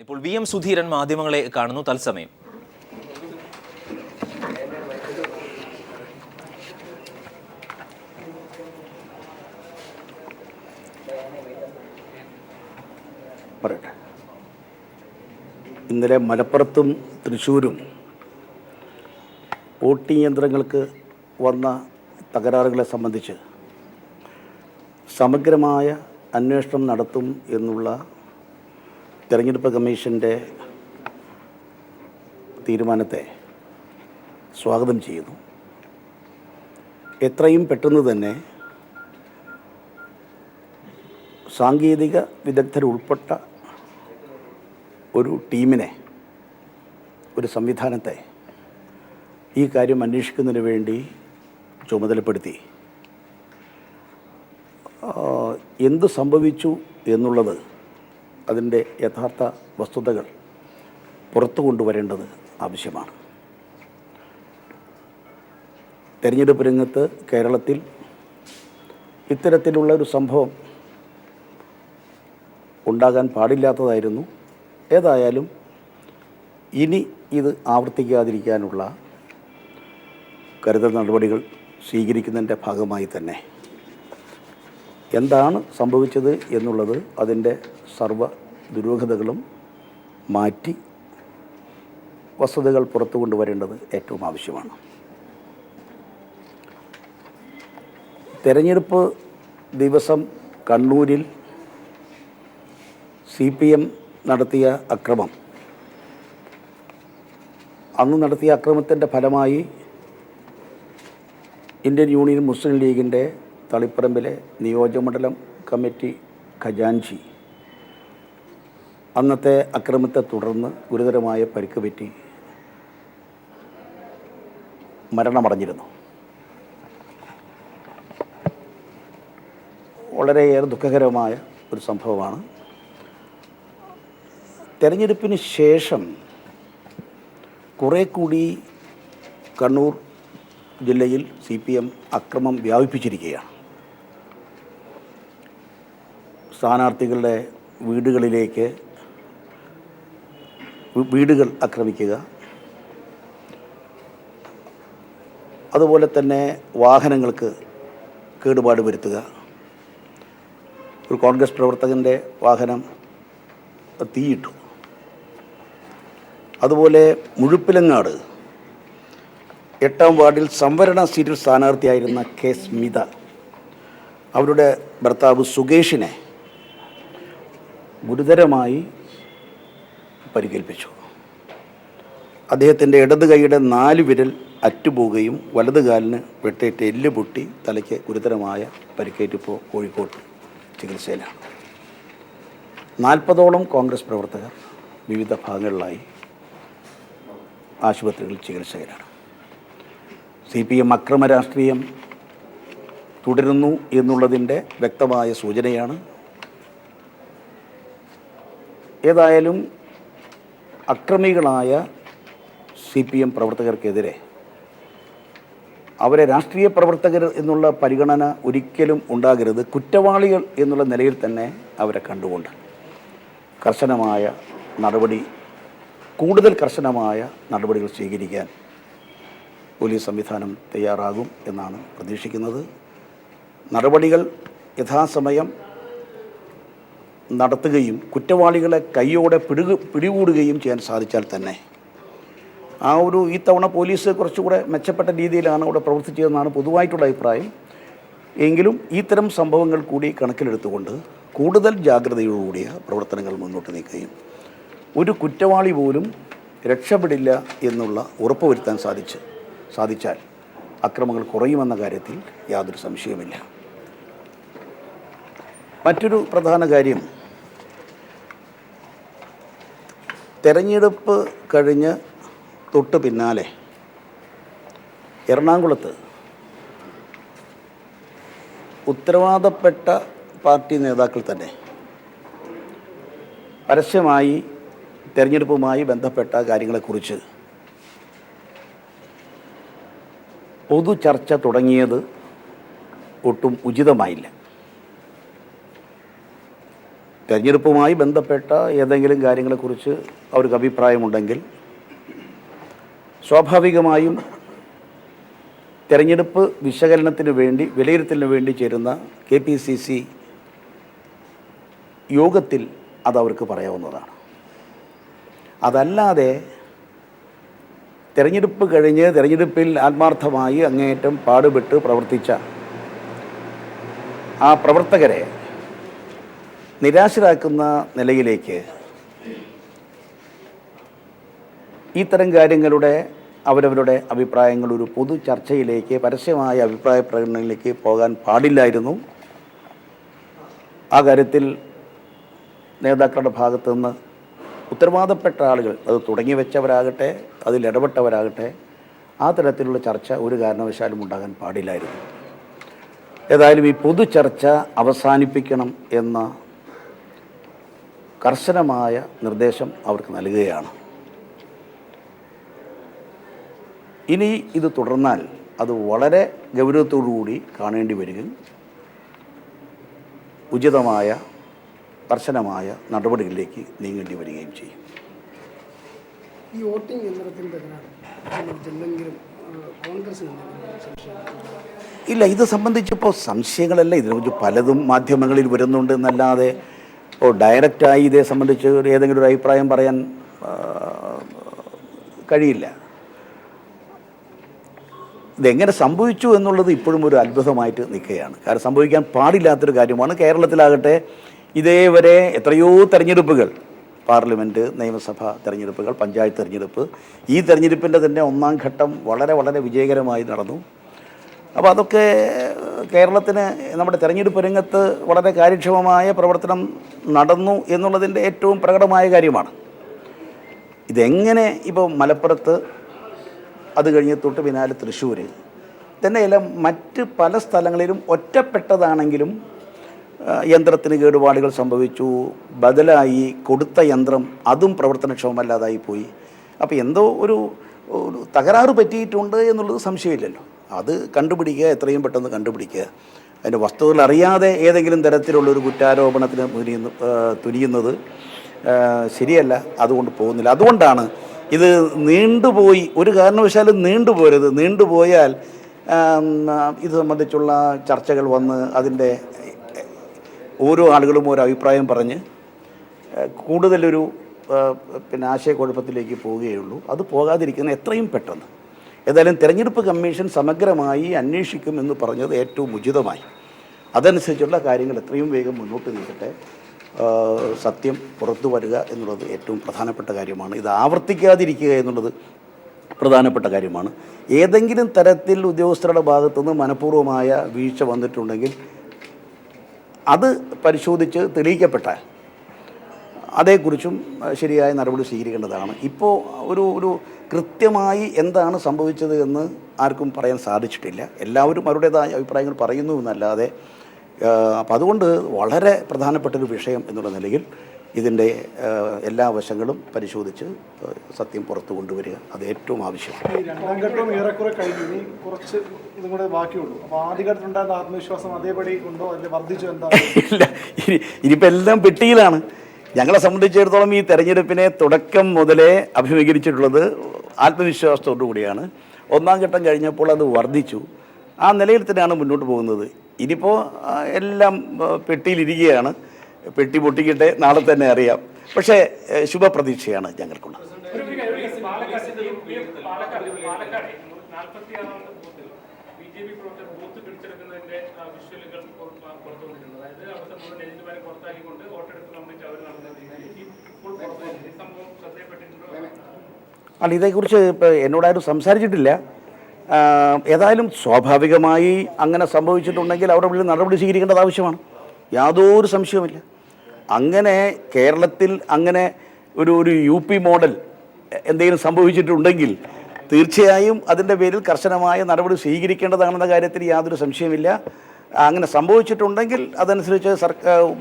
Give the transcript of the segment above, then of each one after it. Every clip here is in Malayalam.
ഇപ്പോൾ VM സുധീരൻ മാധ്യമങ്ങളെ കാണുന്നു തത്സമയം. പറയട്ടെ. ഇന്നലെ മലപ്പുറത്തും തൃശ്ശൂരും വോട്ടിംഗ് യന്ത്രങ്ങൾക്ക് വന്ന തകരാറുകളെ സംബന്ധിച്ച് സമഗ്രമായ അന്വേഷണം നടത്തും എന്നുള്ള തെരഞ്ഞെടുപ്പ് കമ്മീഷൻ്റെ തീരുമാനത്തെ സ്വാഗതം ചെയ്യുന്നു. എത്രയും പെട്ടെന്ന് തന്നെ സാങ്കേതിക വിദഗ്ധരുൾപ്പെട്ട ഒരു ടീമിനെ, ഒരു സംവിധാനത്തെ ഈ കാര്യം അന്വേഷിക്കുന്നതിന് വേണ്ടി ചുമതലപ്പെടുത്തി എന്ത് സംഭവിച്ചു എന്നുള്ളത്, അതിൻ്റെ യഥാർത്ഥ വസ്തുതകൾ പുറത്തു കൊണ്ടുവരേണ്ടത് ആവശ്യമാണ്. തെരഞ്ഞെടുപ്പ് രംഗത്ത് കേരളത്തിൽ ഇത്തരത്തിലുള്ള ഒരു സംഭവം ഉണ്ടാകാൻ പാടില്ലാത്തതായിരുന്നു. ഏതായാലും ഇനി ഇത് ആവർത്തിക്കാതിരിക്കാനുള്ള കരുതൽ നടപടികൾ സ്വീകരിക്കുന്നതിൻ്റെ ഭാഗമായി തന്നെ എന്താണ് സംഭവിച്ചത് എന്നുള്ളത്, അതിൻ്റെ സർവ്വ ദുരൂഹതകളും മാറ്റി വസ്തുതകൾ പുറത്തു കൊണ്ടുവരേണ്ടത് ഏറ്റവും ആവശ്യമാണ്. തെരഞ്ഞെടുപ്പ് ദിവസം കണ്ണൂരിൽ CPM നടത്തിയ അക്രമം, അന്ന് നടത്തിയ അക്രമത്തിൻ്റെ ഫലമായി ഇന്ത്യൻ യൂണിയൻ മുസ്ലിം ലീഗിൻ്റെ തളിപ്പറമ്പിലെ നിയോജകമണ്ഡലം കമ്മിറ്റി ഖജാൻജി അന്നത്തെ അക്രമത്തെ തുടർന്ന് ഗുരുതരമായ പരിക്ക് പറ്റി മരണമടഞ്ഞിരുന്നു. വളരെയേറെ ദുഃഖകരമായ ഒരു സംഭവമാണ്. തെരഞ്ഞെടുപ്പിന് ശേഷം കുറേ കൂടി കണ്ണൂർ ജില്ലയിൽ CPM അക്രമം വ്യാപിപ്പിച്ചിരിക്കുകയാണ്. സ്ഥാനാർത്ഥികളുടെ വീടുകൾ ആക്രമിക്കുക, അതുപോലെ തന്നെ വാഹനങ്ങൾക്ക് കേടുപാട് വരുത്തുക. ഒരു കോൺഗ്രസ് പ്രവർത്തകൻ്റെ വാഹനം തീയിട്ടു. അതുപോലെ മുഴുപ്പിലങ്ങാട് 8ാം വാർഡിൽ സംവരണ സീറ്റിൽ സ്ഥാനാർത്ഥിയായിരുന്ന K. സ്മിത, അവരുടെ ഭർത്താവ് സുകേഷിനെ ഗുരുതരമായി പരിക്കേൽപ്പിച്ചു. അദ്ദേഹത്തിൻ്റെ ഇടത് കൈയുടെ 4 വിരൽ അറ്റുപോവുകയും വലത് കാലിന് വെട്ടേറ്റ് എല്ല് പൊട്ടി തലയ്ക്ക് ഗുരുതരമായ പരിക്കേറ്റിപ്പോൾ കോഴിക്കോട് ചികിത്സയിലാണ്. 40ഓളം കോൺഗ്രസ് പ്രവർത്തകർ വിവിധ ഭാഗങ്ങളിലായി ആശുപത്രികളിൽ ചികിത്സയിലാണ്. CPM അക്രമ രാഷ്ട്രീയം തുടരുന്നു എന്നുള്ളതിൻ്റെ വ്യക്തമായ സൂചനയാണ്. ഏതായാലും അക്രമികളായ CPM പ്രവർത്തകർക്കെതിരെ അവരെ രാഷ്ട്രീയ പ്രവർത്തകർ എന്നുള്ള പരിഗണന ഒരിക്കലും ഉണ്ടാകരുത്. കുറ്റവാളികൾ എന്നുള്ള നിലയിൽ തന്നെ അവരെ കണ്ടുകൊണ്ട് കൂടുതൽ കർശനമായ നടപടികൾ സ്വീകരിക്കാൻ പോലീസ് സംവിധാനം തയ്യാറാകും എന്നാണ് പ്രതീക്ഷിക്കുന്നത്. നടപടികൾ യഥാസമയം നടത്തുകയും കുറ്റവാളികളെ കൈയോടെ പിടികൂടുകയും ചെയ്യാൻ സാധിച്ചാൽ തന്നെ ഈ തവണ പോലീസ് കുറച്ചുകൂടെ മെച്ചപ്പെട്ട രീതിയിലാണ് അവിടെ പ്രവർത്തിച്ചതെന്നാണ് പൊതുവായിട്ടുള്ള അഭിപ്രായം. എങ്കിലും ഇത്തരം സംഭവങ്ങൾ കൂടി കണക്കിലെടുത്തുകൊണ്ട് കൂടുതൽ ജാഗ്രതയോടുകൂടിയ പ്രവർത്തനങ്ങൾ മുന്നോട്ട് നീക്കുകയും ഒരു കുറ്റവാളി പോലും രക്ഷപ്പെടില്ല എന്നുള്ള ഉറപ്പ് വരുത്താൻ സാധിച്ചാൽ അക്രമങ്ങൾ കുറയുമെന്ന കാര്യത്തിൽ യാതൊരു സംശയവുമില്ല. മറ്റൊരു പ്രധാന കാര്യം, തെരഞ്ഞെടുപ്പ് കഴിഞ്ഞ് തൊട്ട് പിന്നാലെ എറണാകുളത്ത് ഉത്തരവാദപ്പെട്ട പാർട്ടി നേതാക്കൾ തന്നെ പരസ്യമായി തെരഞ്ഞെടുപ്പുമായി ബന്ധപ്പെട്ട കാര്യങ്ങളെക്കുറിച്ച് പൊതു ചർച്ച തുടങ്ങിയത് ഒട്ടും ഉചിതമായില്ല. തെരഞ്ഞെടുപ്പുമായി ബന്ധപ്പെട്ട ഏതെങ്കിലും കാര്യങ്ങളെക്കുറിച്ച് അവർക്ക് അഭിപ്രായമുണ്ടെങ്കിൽ സ്വാഭാവികമായും തെരഞ്ഞെടുപ്പ് വിശകലനത്തിന് വേണ്ടി വിലയിരുത്തലിന് വേണ്ടി ചേരുന്ന KPCC യോഗത്തിൽ അതവർക്ക് പറയാവുന്നതാണ്. അതല്ലാതെ തെരഞ്ഞെടുപ്പ് കഴിഞ്ഞ് തെരഞ്ഞെടുപ്പിൽ ആത്മാർത്ഥമായി അങ്ങേയറ്റം പാടുപെട്ട് പ്രവർത്തിച്ച ആ പ്രവർത്തകരെ നിരാശരാക്കുന്ന നിലയിലേക്ക് ഇത്തരം കാര്യങ്ങളുടെ അവരവരുടെ അഭിപ്രായങ്ങൾ ഒരു പൊതു ചർച്ചയിലേക്ക് പരസ്യമായ അഭിപ്രായ പ്രകടനങ്ങളിലേക്ക് പോകാൻ പാടില്ലായിരുന്നു. ആ കാര്യത്തിൽ നേതാക്കളുടെ ഭാഗത്തു നിന്ന് ഉത്തരവാദപ്പെട്ട ആളുകൾ, അത് തുടങ്ങി വെച്ചവരാകട്ടെ അതിൽ ഇടപെട്ടവരാകട്ടെ, ആ തരത്തിലുള്ള ചർച്ച ഒരു കാരണവശാലും ഉണ്ടാകാൻ പാടില്ലായിരുന്നു. ഏതായാലും ഈ പൊതു ചർച്ച അവസാനിപ്പിക്കണം എന്ന കർശനമായ നിർദ്ദേശം അവർക്ക് നൽകുകയാണ്. ഇനി ഇത് തുടർന്നാൽ അത് വളരെ ഗൗരവത്തോടുകൂടി കാണേണ്ടി വരികയും ഉചിതമായ കർശനമായ നടപടികളിലേക്ക് നീങ്ങേണ്ടി വരികയും ചെയ്യും. ഈ വോട്ടിംഗ് യന്ത്രത്തിൻ്റെ എന്തെങ്കിലും കോൺഗ്രസിന് ഇല്ല, ഇത് സംബന്ധിച്ചിപ്പോൾ സംശയങ്ങളല്ല, ഇതിനെക്കുറിച്ച് പലതും മാധ്യമങ്ങളിൽ വരുന്നുണ്ട് എന്നല്ലാതെ ഇപ്പോൾ ഡയറക്റ്റായി ഇതേ സംബന്ധിച്ച് ഏതെങ്കിലും ഒരു അഭിപ്രായം പറയാൻ കഴിയില്ല. ഇതെങ്ങനെ സംഭവിച്ചു എന്നുള്ളത് ഇപ്പോഴും ഒരു അത്ഭുതമായിട്ട് നിൽക്കുകയാണ്. കാരണം സംഭവിക്കാൻ പാടില്ലാത്തൊരു കാര്യമാണ്. കേരളത്തിലാകട്ടെ ഇതേവരെ എത്രയോ തെരഞ്ഞെടുപ്പുകൾ, പാർലമെൻറ്റ്, നിയമസഭ തെരഞ്ഞെടുപ്പുകൾ, പഞ്ചായത്ത് തെരഞ്ഞെടുപ്പ്, ഈ തെരഞ്ഞെടുപ്പിൻ്റെ തന്നെ ഒന്നാം ഘട്ടം വളരെ വളരെ വിജയകരമായി നടന്നു. അപ്പോൾ അതൊക്കെ കേരളത്തിന് നമ്മുടെ തെരഞ്ഞെടുപ്പ് രംഗത്ത് വളരെ കാര്യക്ഷമമായ പ്രവർത്തനം നടന്നു എന്നുള്ളതിൻ്റെ ഏറ്റവും പ്രകടമായ കാര്യമാണ്. ഇതെങ്ങനെ ഇപ്പോൾ മലപ്പുറത്ത്, അത് കഴിഞ്ഞ് തൊട്ട് പിന്നാലെ തൃശ്ശൂർ തന്നെയല്ല മറ്റ് പല സ്ഥലങ്ങളിലും ഒറ്റപ്പെട്ടതാണെങ്കിലും യന്ത്രത്തിന് കേടുപാടുകൾ സംഭവിച്ചു, ബദലായി കൊടുത്ത യന്ത്രം അതും പ്രവർത്തനക്ഷമമല്ലാതായി പോയി. അപ്പോൾ എന്തോ ഒരു തകരാറ് പറ്റിയിട്ടുണ്ട് എന്നുള്ളത് സംശയമില്ലല്ലോ. അത് കണ്ടുപിടിക്കുക, എത്രയും പെട്ടെന്ന് കണ്ടുപിടിക്കുക. അതിൻ്റെ വസ്തുതകൾ അറിയാതെ ഏതെങ്കിലും തരത്തിലുള്ളൊരു കുറ്റാരോപണത്തിന് തുനിയുന്നത് ശരിയല്ല. അതുകൊണ്ട് പോകുന്നില്ല. അതുകൊണ്ടാണ് ഇത് നീണ്ടുപോയി. ഒരു കാരണവശാലും നീണ്ടുപോരുത്. നീണ്ടുപോയാൽ ഇത് സംബന്ധിച്ചുള്ള ചർച്ചകൾ വന്ന് അതിൻ്റെ ഓരോ ആളുകളും ഓരോ അഭിപ്രായം പറഞ്ഞ് കൂടുതലൊരു ആശയക്കുഴപ്പത്തിലേക്ക് പോവുകയുള്ളൂ. അത് പോകാതിരിക്കുന്ന എത്രയും പെട്ടെന്ന് ഏതായാലും തെരഞ്ഞെടുപ്പ് കമ്മീഷൻ സമഗ്രമായി അന്വേഷിക്കുമെന്ന് പറഞ്ഞത് ഏറ്റവും ഉചിതമായി. അതനുസരിച്ചുള്ള കാര്യങ്ങൾ എത്രയും വേഗം മുന്നോട്ട് നീക്കട്ടെ. സത്യം പുറത്തു വരിക എന്നുള്ളത് ഏറ്റവും പ്രധാനപ്പെട്ട കാര്യമാണ്. ഇത് ആവർത്തിക്കാതിരിക്കുക എന്നുള്ളത് പ്രധാനപ്പെട്ട കാര്യമാണ്. ഏതെങ്കിലും തരത്തിൽ ഉദ്യോഗസ്ഥരുടെ ഭാഗത്തുനിന്ന് മനഃപൂർവ്വമായ വീഴ്ച വന്നിട്ടുണ്ടെങ്കിൽ അത് പരിശോധിച്ച് തെളിയിക്കപ്പെട്ടാൽ അതേക്കുറിച്ചും ശരിയായ നടപടി സ്വീകരിക്കേണ്ടതാണ്. ഇപ്പോൾ ഒരു കൃത്യമായി എന്താണ് സംഭവിച്ചത് എന്ന് ആർക്കും പറയാൻ സാധിച്ചിട്ടില്ല. എല്ലാവരും അവരുടേതായ അഭിപ്രായങ്ങൾ പറയുന്നു എന്നല്ലാതെ. അപ്പം അതുകൊണ്ട് വളരെ പ്രധാനപ്പെട്ടൊരു വിഷയം എന്നുള്ള നിലയിൽ ഇതിൻ്റെ എല്ലാ വശങ്ങളും പരിശോധിച്ച് സത്യം പുറത്തു കൊണ്ടുവരിക അത് ഏറ്റവും ആവശ്യമാണ്. രണ്ടാം ഘട്ടവും ഏറെക്കുറെ കഴിഞ്ഞു, ഇനി കുറച്ച് ഇതും കൂടെ ബാക്കിയുള്ളൂ. അപ്പോൾ ആദ്യഘട്ടത്തിലുണ്ടായിരുന്ന ആത്മവിശ്വാസം അതേപടി ഉണ്ടോ, അല്ലെങ്കിൽ വർദ്ധിച്ചു? എന്താ? ഇല്ല, ഇനിയിപ്പോൾ എല്ലാം പെട്ടിയിലാണ്. ഞങ്ങളെ സംബന്ധിച്ചിടത്തോളം ഈ തെരഞ്ഞെടുപ്പിനെ തുടക്കം മുതലേ അഭിമുഖീകരിച്ചിട്ടുള്ളത് ആത്മവിശ്വാസത്തോടു കൂടിയാണ്. ഒന്നാം ഘട്ടം കഴിഞ്ഞപ്പോൾ അത് വർദ്ധിച്ചു. ആ നിലയിൽ തന്നെയാണ് മുന്നോട്ട് പോകുന്നത്. ഇനിയിപ്പോൾ എല്ലാം പെട്ടിയിലിരിക്കുകയാണ്. പെട്ടി പൊട്ടിക്കട്ടെ, നാളെ തന്നെ അറിയാം. പക്ഷേ ശുഭപ്രതീക്ഷയാണ് ഞങ്ങൾക്കുള്ളത്. അല്ല, ഇതേക്കുറിച്ച് ഇപ്പോൾ എന്നോടാരും സംസാരിച്ചിട്ടില്ല. ഏതായാലും സ്വാഭാവികമായി അങ്ങനെ സംഭവിച്ചിട്ടുണ്ടെങ്കിൽ അവരുടെ ഉള്ളിൽ നടപടി സ്വീകരിക്കേണ്ടത് ആവശ്യമാണ്. യാതൊരു സംശയവുമില്ല. അങ്ങനെ കേരളത്തിൽ അങ്ങനെ ഒരു UP മോഡൽ എന്തെങ്കിലും സംഭവിച്ചിട്ടുണ്ടെങ്കിൽ തീർച്ചയായും അതിൻ്റെ പേരിൽ കർശനമായ നടപടി സ്വീകരിക്കേണ്ടതാണെന്ന കാര്യത്തിൽ യാതൊരു സംശയമില്ല. അങ്ങനെ സംഭവിച്ചിട്ടുണ്ടെങ്കിൽ അതനുസരിച്ച്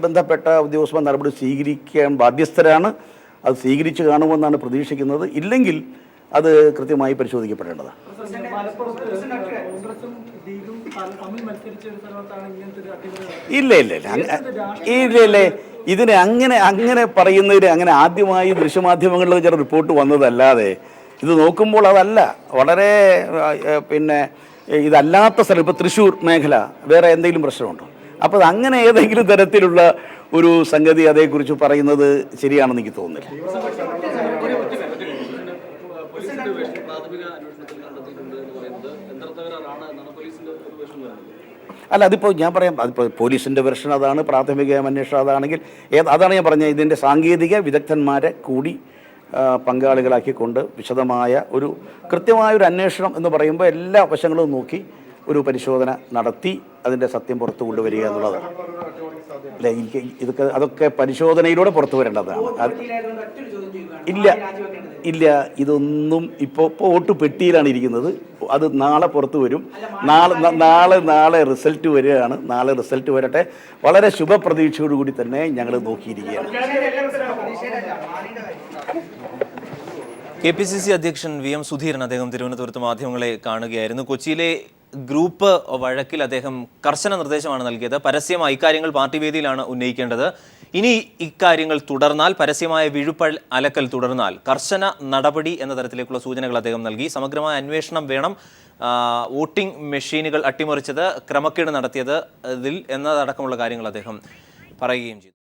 ബന്ധപ്പെട്ട ഉദ്യോഗസ്ഥർ നടപടി സ്വീകരിക്കാൻ ബാധ്യസ്ഥരാണ്. അത് സ്വീകരിച്ച് കാണുമെന്നാണ് പ്രതീക്ഷിക്കുന്നത്. ഇല്ലെങ്കിൽ അത് കൃത്യമായി പരിശോധിക്കപ്പെടേണ്ടതാണ്. ഇല്ല ഇതിനെ അങ്ങനെ പറയുന്നതിന് അങ്ങനെ ആദ്യമായി ദൃശ്യമാധ്യമങ്ങളിൽ ചില റിപ്പോർട്ട് വന്നതല്ലാതെ ഇത് നോക്കുമ്പോൾ അതല്ല, വളരെ പിന്നെ ഇതല്ലാത്ത സ്ഥലം, ഇപ്പോൾ തൃശ്ശൂർ മേഖല വേറെ എന്തെങ്കിലും പ്രശ്നമുണ്ടോ? അപ്പോൾ അങ്ങനെ ഏതെങ്കിലും തരത്തിലുള്ള ഒരു സംഗതി അതേക്കുറിച്ച് പറയുന്നത് ശരിയാണെന്ന് എനിക്ക് തോന്നുന്നില്ല. അല്ല, അതിപ്പോൾ ഞാൻ പറയാം, അതിപ്പോൾ പോലീസിൻ്റെ വെർഷൻ അതാണ്, പ്രാഥമിക അന്വേഷണം അതാണെങ്കിൽ അതാണ് ഞാൻ പറഞ്ഞത്. ഇതിൻ്റെ സാങ്കേതിക വിദഗ്ധന്മാരെ കൂടി പങ്കാളികളാക്കിക്കൊണ്ട് വിശദമായ കൃത്യമായൊരു അന്വേഷണം എന്ന് പറയുമ്പോൾ എല്ലാ വശങ്ങളും നോക്കി ഒരു പരിശോധന നടത്തി അതിൻ്റെ സത്യം പുറത്തു കൊണ്ടുവരിക എന്നുള്ളതാണ്. അല്ല, അതൊക്കെ പരിശോധനയിലൂടെ പുറത്തു വരേണ്ടതാണ്. ഇല്ല, ഇതൊന്നും ഇപ്പോൾ വോട്ട് പെട്ടിയിലാണ് ഇരിക്കുന്നത്. അത് നാളെ പുറത്തു വരും. നാളെ റിസൾട്ട് വരികയാണ്. നാളെ റിസൾട്ട് വരട്ടെ. വളരെ ശുഭപ്രതീക്ഷയോടുകൂടി തന്നെ ഞങ്ങൾ നോക്കിയിരിക്കുകയാണ്. KPCC അധ്യക്ഷൻ VM സുധീരൻ അദ്ദേഹം തിരുവനന്തപുരത്ത് മാധ്യമങ്ങളെ കാണുകയായിരുന്നു. കൊച്ചിയിലെ ഗ്രൂപ്പ് വഴക്കിൽ അദ്ദേഹം കർശന നിർദ്ദേശമാണ് നൽകിയത്. പരസ്യമായി ഇക്കാര്യങ്ങൾ പാർട്ടി വേദിയിലാണ് ഉന്നയിക്കേണ്ടത്. ഇനി ഇക്കാര്യങ്ങൾ തുടർന്നാൽ, പരസ്യമായ അലക്കൽ തുടർന്നാൽ കർശന നടപടി എന്ന തരത്തിലേക്കുള്ള സൂചനകൾ അദ്ദേഹം നൽകി. സമഗ്രമായ അന്വേഷണം വേണം. വോട്ടിംഗ് മെഷീനുകൾ അട്ടിമറിച്ചത്, ക്രമക്കേട് നടത്തിയത് എന്നതടക്കമുള്ള കാര്യങ്ങൾ അദ്ദേഹം പറയുകയും ചെയ്തു.